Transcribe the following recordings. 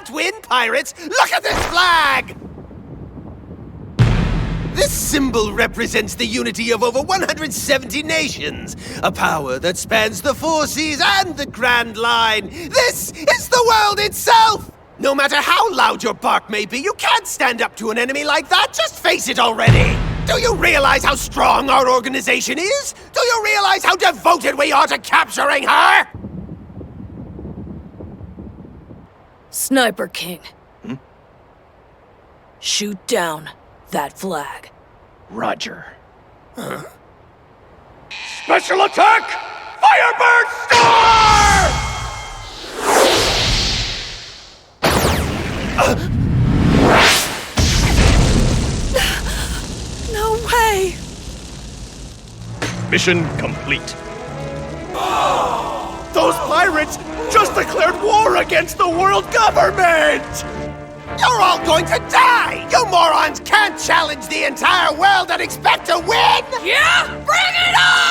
can't win, pirates! Look at this flag! This symbol represents the unity of over 170 nations, a power that spans the four seas and the Grand Line. This is the world itself! No matter how loud your bark may be, you can't stand up to an enemy like that. Just face it already! Do you realize how strong our organization is? Do you realize how devoted we are to capturing her? Sniper King. Shoot down that flag. Roger. Special attack! Firebird Star! No way! Mission complete. Those pirates just declared war against the world government! You're all going to die! You morons can't challenge the entire world and expect to win! Yeah? Bring it on!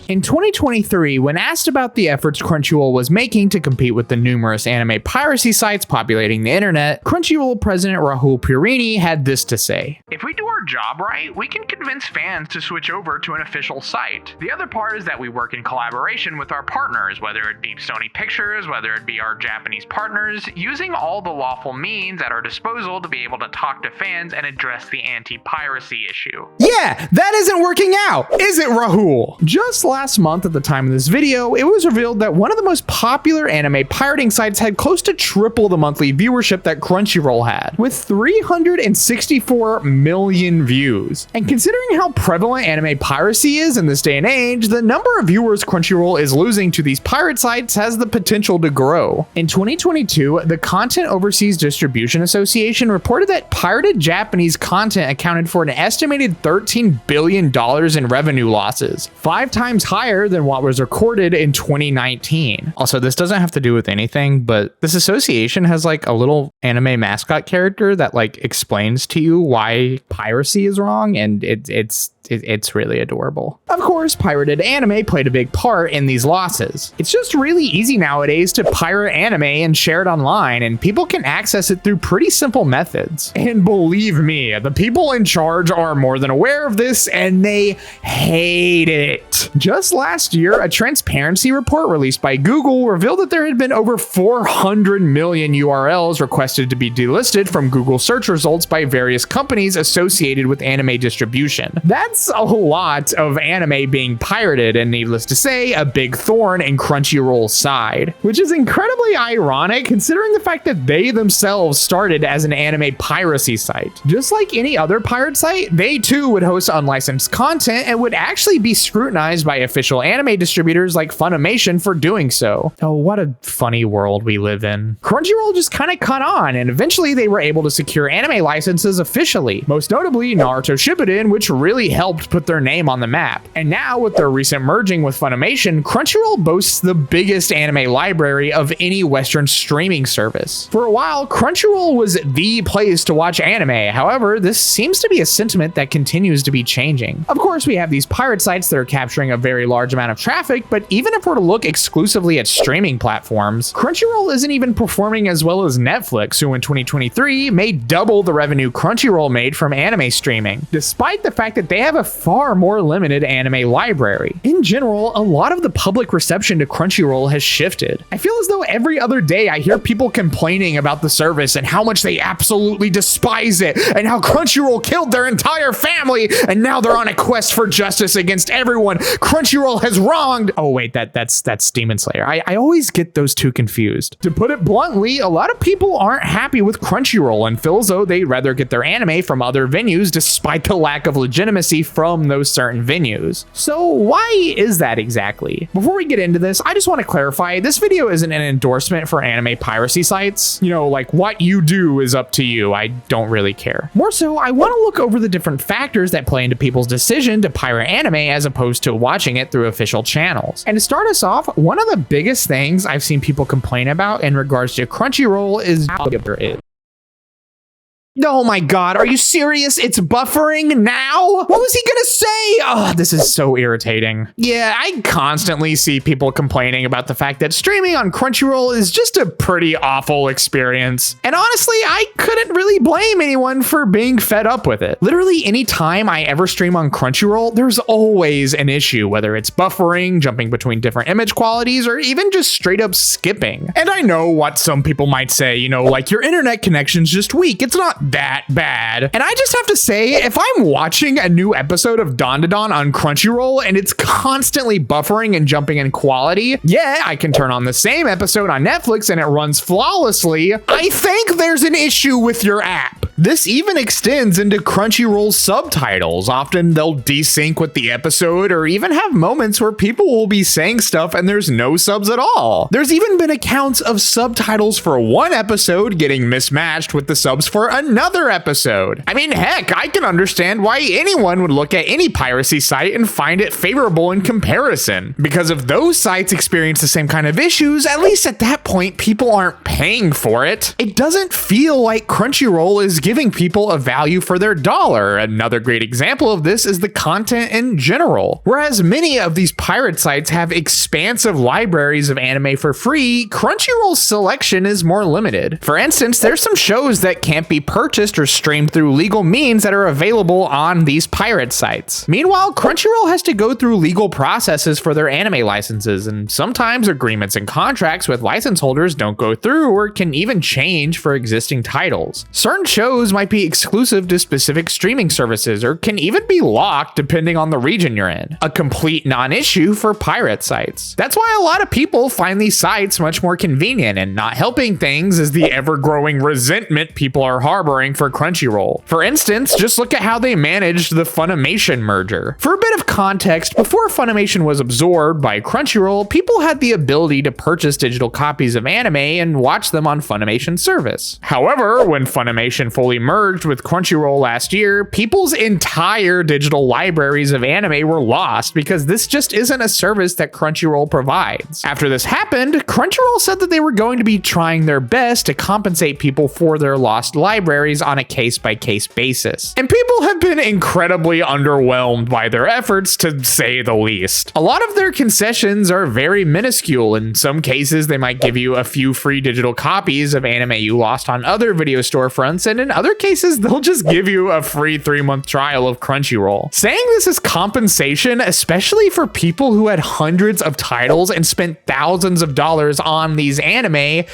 In 2023, when asked about the efforts Crunchyroll was making to compete with the numerous anime piracy sites populating the internet, Crunchyroll president Rahul Purini had this to say. If we do our job right, we can convince fans to switch over to an official site. The other part is that we work in collaboration with our partners, whether it be Sony Pictures, whether it be our Japanese partners, using all the lawful means at our disposal to be able to talk to fans and address the anti-piracy issue. Yeah, that isn't working out, is it, Rahul? Just last month at the time of this video, it was revealed that one of the most popular anime pirating sites had close to triple the monthly viewership that Crunchyroll had, with 364 million views. And considering how prevalent anime piracy is in this day and age, the number of viewers Crunchyroll is losing to these pirate sites has the potential to grow. In 2022, the Content Overseas Distribution Association reported that pirated Japanese content accounted for an estimated $13 billion in revenue losses, 5 times higher than what was recorded in 2019. Also, this doesn't have to do with anything, but this association has like a little anime mascot character that like explains to you why piracy is wrong, and it's really adorable. Of course, pirated anime played a big part in these losses. It's just really easy nowadays to pirate anime and share it online, and people can access it through pretty simple methods. And believe me, the people in charge are more than aware of this, and they hate it. Just last year, a transparency report released by Google revealed that there had been over 400 million URLs requested to be delisted from Google search results by various companies associated with anime distribution. That's a lot of anime being pirated, and needless to say, a big thorn in Crunchyroll's side, which is incredibly ironic considering the fact that they themselves started as an anime piracy site. Just like any other pirate site, they too would host unlicensed content and would actually be scrutinized by official anime distributors like Funimation for doing so. Oh, what a funny world we live in. Crunchyroll just kind of caught on, and eventually they were able to secure anime licenses officially, most notably Naruto Shippuden, which really helped put their name on the map. And now, with their recent merging with Funimation, Crunchyroll boasts the biggest anime library of any Western streaming service. For a while, Crunchyroll was the place to watch anime. However, this seems to be a sentiment that continues to be changing. Of course, we have these pirate sites that are capturing a very large amount of traffic, but even if we're to look exclusively at streaming platforms, Crunchyroll isn't even performing as well as Netflix, who in 2023 made double the revenue Crunchyroll made from anime streaming, despite the fact that they have a far more limited anime library. In general, a lot of the public reception to Crunchyroll has shifted. I feel as though every other day I hear people complaining about the service and how much they absolutely despise it, and how Crunchyroll killed their entire family, and now they're on a quest for justice against everyone Crunchyroll has wronged. Oh wait, that's Demon Slayer. I always get those two confused. To put it bluntly, a lot of people aren't happy with Crunchyroll and feel as though they'd rather get their anime from other venues despite the lack of legitimacy from those certain venues. So why is that exactly? Before we get into this, I just want to clarify, this video isn't an endorsement for anime piracy sites. You know, like what you do is up to you. I don't really care. More so, I want to look over the different factors that play into people's decision to pirate anime as opposed to watching it through official channels. And to start us off, one of the biggest things I've seen people complain about in regards to Crunchyroll is how it is. Oh my god, are you serious? It's buffering now? What was he gonna say? Oh, this is so irritating. Yeah, I constantly see people complaining about the fact that streaming on Crunchyroll is just a pretty awful experience. And honestly, I couldn't really blame anyone for being fed up with it. Literally anytime I ever stream on Crunchyroll, there's always an issue, whether it's buffering, jumping between different image qualities, or even just straight up skipping. And I know what some people might say, you know, like your internet connection's just weak. It's not that bad. And I just have to say, if I'm watching a new episode of Dandadan on Crunchyroll and it's constantly buffering and jumping in quality, yeah, I can turn on the same episode on Netflix and it runs flawlessly. I think there's an issue with your app. This even extends into Crunchyroll's subtitles. Often they'll desync with the episode or even have moments where people will be saying stuff and there's no subs at all. There's even been accounts of subtitles for one episode getting mismatched with the subs for another episode. I mean, heck, I can understand why anyone would look at any piracy site and find it favorable in comparison. Because if those sites experience the same kind of issues, at least at that point, people aren't paying for it. It doesn't feel like Crunchyroll is giving people a value for their dollar. Another great example of this is the content in general. Whereas many of these pirate sites have expansive libraries of anime for free, Crunchyroll's selection is more limited. For instance, there's some shows that can't be purchased or streamed through legal means that are available on these pirate sites. Meanwhile, Crunchyroll has to go through legal processes for their anime licenses, and sometimes agreements and contracts with license holders don't go through or can even change for existing titles. Certain shows might be exclusive to specific streaming services or can even be locked depending on the region you're in. A complete non-issue for pirate sites. That's why a lot of people find these sites much more convenient, and not helping things is the ever-growing resentment people are harboring for Crunchyroll. For instance, just look at how they managed the Funimation merger. For a bit of context, before Funimation was absorbed by Crunchyroll, people had the ability to purchase digital copies of anime and watch them on Funimation service. However, when Funimation fully merged with Crunchyroll last year, people's entire digital libraries of anime were lost because this just isn't a service that Crunchyroll provides. After this happened, Crunchyroll said that they were going to be trying their best to compensate people for their lost libraries on a case-by-case basis. And people have been incredibly underwhelmed by their efforts, to say the least. A lot of their concessions are very minuscule. In some cases, they might give you a few free digital copies of anime you lost on other video storefronts, and in other cases, they'll just give you a free 3-month trial of Crunchyroll. Saying this is compensation, especially for people who had hundreds of titles and spent thousands of dollars on these anime,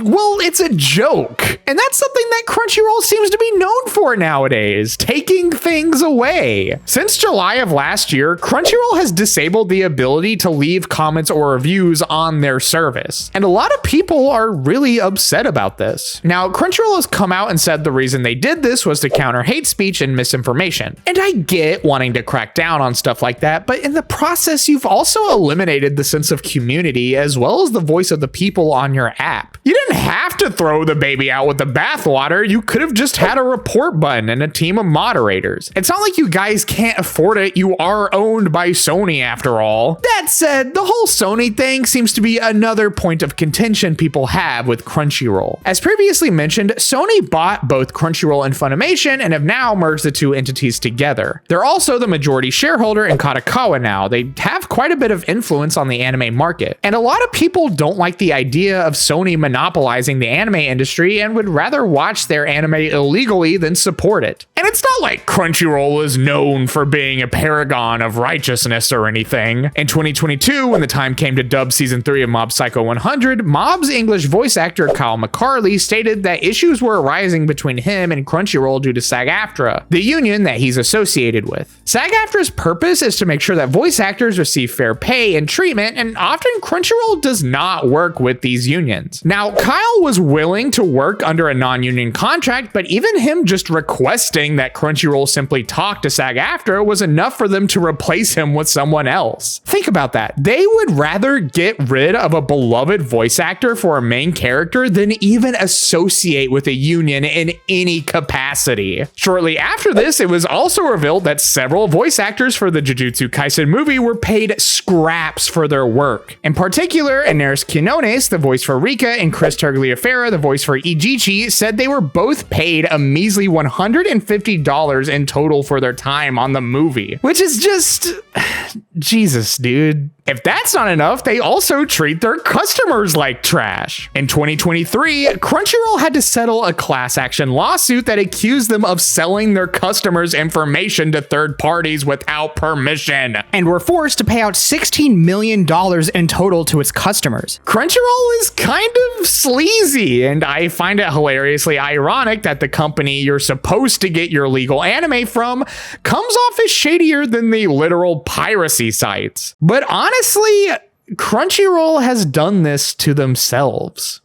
well, it's a joke. And that's something that Crunchyroll seems to be known for nowadays, taking things away. Since July of last year, Crunchyroll has disabled the ability to leave comments or reviews on their service. And a lot of people are really upset about this. Now, Crunchyroll has come out and said the reason they did this was to counter hate speech and misinformation. And I get wanting to crack down on stuff like that, but in the process, you've also eliminated the sense of community as well as the voice of the people on your app. You didn't have to throw the baby out with the bathwater. You could have just had a report button and a team of moderators. It's not like you guys can't afford it. You are owned by Sony after all. That said, the whole Sony thing seems to be another point of contention people have with Crunchyroll. As previously mentioned, Sony bought both Crunchyroll and Funimation and have now merged the two entities together. They're also the majority shareholder in Kadokawa now. They have quite a bit of influence on the anime market. And a lot of people don't like the idea of Sony monopolizing the anime industry and would rather watch their anime illegally than support it. And it's not like Crunchyroll is known for being a paragon of righteousness or anything. In 2022, when the time came to dub season 3 of Mob Psycho 100, Mob's English voice actor Kyle McCarley stated that issues were arising between him and Crunchyroll due to SAG-AFTRA, the union that he's associated with. SAG-AFTRA's purpose is to make sure that voice actors receive fair pay and treatment, and often Crunchyroll does not work with these unions. Now, Kyle was willing to work under a non-union contract, but even him just requesting that Crunchyroll simply talk to SAG-AFTRA was enough for them to replace him with someone else. Think about that. They would rather get rid of a beloved voice actor for a main character than even associate with a union in any capacity. Shortly after this, it was also revealed that several voice actors for the Jujutsu Kaisen movie were paid paid scraps for their work. In particular, Inaris Quinones, the voice for Rika, and Chris Tagliaferra, the voice for Ijichi, said they were both paid a measly $150 in total for their time on the movie, which is just Jesus, dude. If that's not enough, they also treat their customers like trash. In 2023, Crunchyroll had to settle a class action lawsuit that accused them of selling their customers' information to third parties without permission, and were forced to pay out $16 million in total to its customers. Crunchyroll is kind of sleazy, and I find it hilariously ironic that the company you're supposed to get your legal anime from comes off as shadier than the literal piracy sites. But honestly, Crunchyroll has done this to themselves.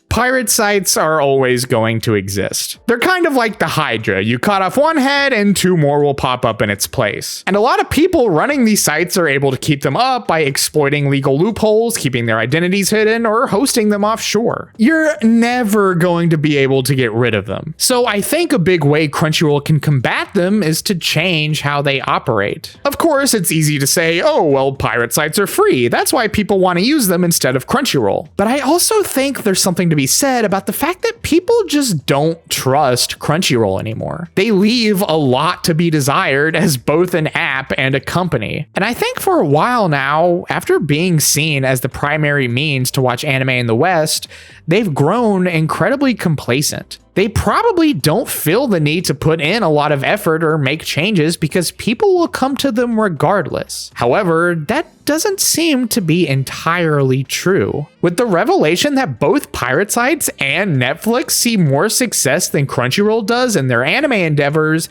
Pirate sites are always going to exist. They're kind of like the Hydra. You cut off one head and two more will pop up in its place. And a lot of people running these sites are able to keep them up by exploiting legal loopholes, keeping their identities hidden, or hosting them offshore. You're never going to be able to get rid of them. So I think a big way Crunchyroll can combat them is to change how they operate. Of course, it's easy to say, oh, well, pirate sites are free. That's why people want to use them instead of Crunchyroll. But I also think there's something to be said about the fact that people just don't trust Crunchyroll anymore. They leave a lot to be desired as both an app and a company. And I think for a while now, after being seen as the primary means to watch anime in the West, they've grown incredibly complacent. They probably don't feel the need to put in a lot of effort or make changes because people will come to them regardless. However, that doesn't seem to be entirely true. With the revelation that both pirate sites and Netflix see more success than Crunchyroll does in their anime endeavors,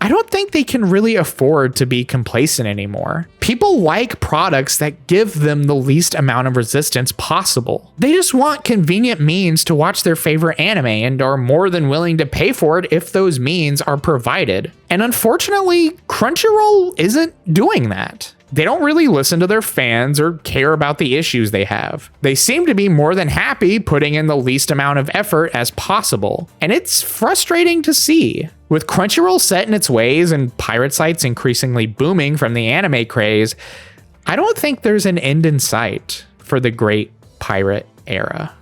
I don't think they can really afford to be complacent anymore. People like products that give them the least amount of resistance possible. They just want convenient means to watch their favorite anime and are more than willing to pay for it if those means are provided. And unfortunately, Crunchyroll isn't doing that. They don't really listen to their fans or care about the issues they have. They seem to be more than happy putting in the least amount of effort as possible. And it's frustrating to see. With Crunchyroll set in its ways and pirate sites increasingly booming from the anime craze, I don't think there's an end in sight for the great pirate era.